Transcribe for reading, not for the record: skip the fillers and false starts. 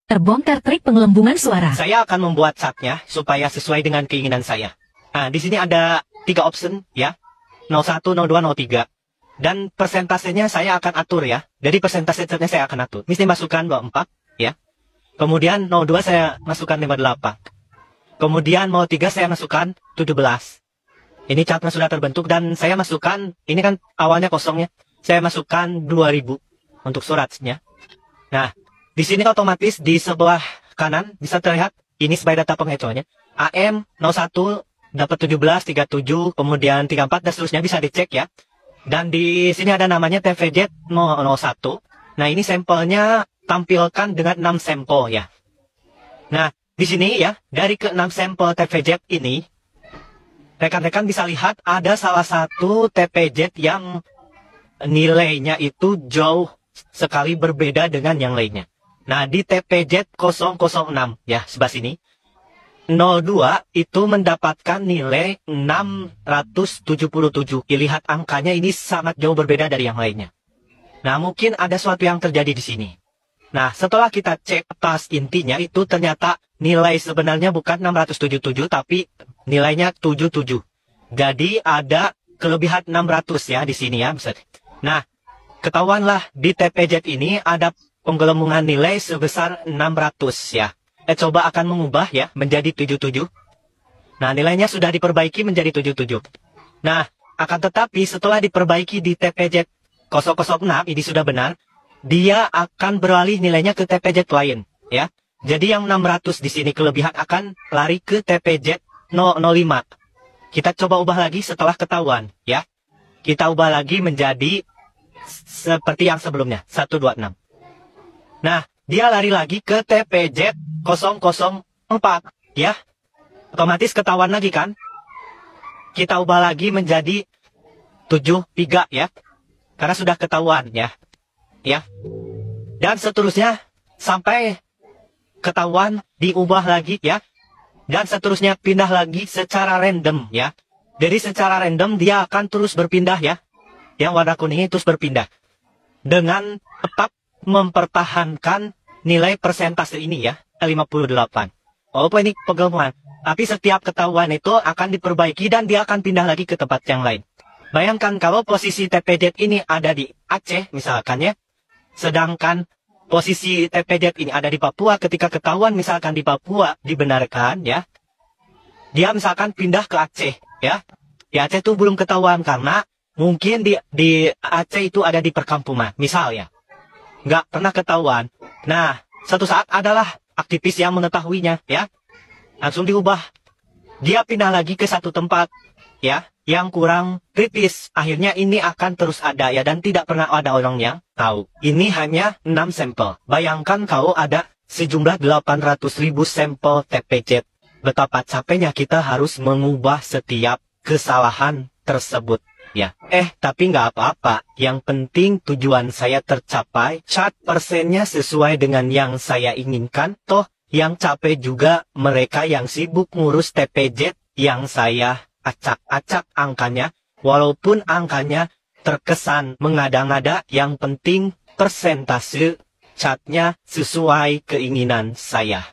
Terbongkar trik pengelembungan suara. Saya akan membuat catnya supaya sesuai dengan keinginan saya. Nah, di sini ada 3 option ya. 01, 02, 03. Dan persentasenya saya akan atur ya. Jadi persentase catnya saya akan atur. Mesti masukkan 24 ya. Kemudian 02 saya masukkan 58. Kemudian 03 saya masukkan 17. Ini catnya sudah terbentuk dan saya masukkan, ini kan awalnya kosongnya. Saya masukkan 2000 untuk suratnya. Nah, di sini otomatis di sebelah kanan bisa terlihat ini sebagai data penghitungannya. AM 01 dapat 17, 37, kemudian 34 dan seterusnya bisa dicek ya. Dan di sini ada namanya TVZ 001. Nah, ini sampelnya tampilkan dengan 6 sampel ya. Nah, di sini ya, dari ke-6 sampel TVZ ini, rekan-rekan bisa lihat ada salah satu TVZ yang nilainya itu jauh sekali berbeda dengan yang lainnya. Nah, di TPZ 006 ya, sebelah sini. 02 itu mendapatkan nilai 677. Lihat angkanya ini sangat jauh berbeda dari yang lainnya. Nah, mungkin ada sesuatu yang terjadi di sini. Nah, setelah kita cek atas intinya itu ternyata nilai sebenarnya bukan 677 tapi nilainya 77. Jadi ada kelebihan 600 ya di sini ya. Nah, ketahuanlah di TPZ ini ada penggelembungan nilai sebesar 600 ya. Coba akan mengubah ya menjadi 77. Nah, nilainya sudah diperbaiki menjadi 77. Nah, akan tetapi setelah diperbaiki di TPZ 006 ini sudah benar, dia akan beralih nilainya ke TPZ lain ya. Jadi yang 600 di sini kelebihan akan lari ke TPZ 005. Kita coba ubah lagi setelah ketahuan ya. Kita ubah lagi menjadi seperti yang sebelumnya 126. Nah, dia lari lagi ke TPZ 004 ya. Otomatis ketahuan lagi kan. Kita ubah lagi menjadi 73 ya. Karena sudah ketahuan ya. Ya. Dan seterusnya sampai ketahuan diubah lagi ya. Dan seterusnya pindah lagi secara random ya. Jadi secara random dia akan terus berpindah ya. Yang warna kuning terus berpindah. Dengan tetap mempertahankan nilai persentase ini ya, 58. Walaupun ini penggelembungan, tapi setiap ketahuan itu akan diperbaiki dan dia akan pindah lagi ke tempat yang lain. Bayangkan kalau posisi TPZ ini ada di Aceh misalkan ya, sedangkan posisi TPZ ini ada di Papua, ketika ketahuan misalkan di Papua dibenarkan ya, dia misalkan pindah ke Aceh ya. Di Aceh itu belum ketahuan karena mungkin di Aceh itu ada di perkampungan, misal ya. Nggak pernah ketahuan. Nah, suatu saat adalah aktivis yang mengetahuinya, ya. Langsung diubah. Dia pindah lagi ke satu tempat, ya, yang kurang kritis. Akhirnya ini akan terus ada, ya, dan tidak pernah ada orang yang tahu. Ini hanya 6 sampel. Bayangkan kalau ada sejumlah 800.000 sampel TPZ. Betapa capeknya kita harus mengubah setiap kesalahan tersebut. Ya, tapi nggak apa-apa. Yang penting tujuan saya tercapai. Cat persennya sesuai dengan yang saya inginkan. Toh, yang capek juga mereka yang sibuk ngurus TPZ yang saya acak-acak angkanya. Walaupun angkanya terkesan mengada-ngada, yang penting persentase catnya sesuai keinginan saya.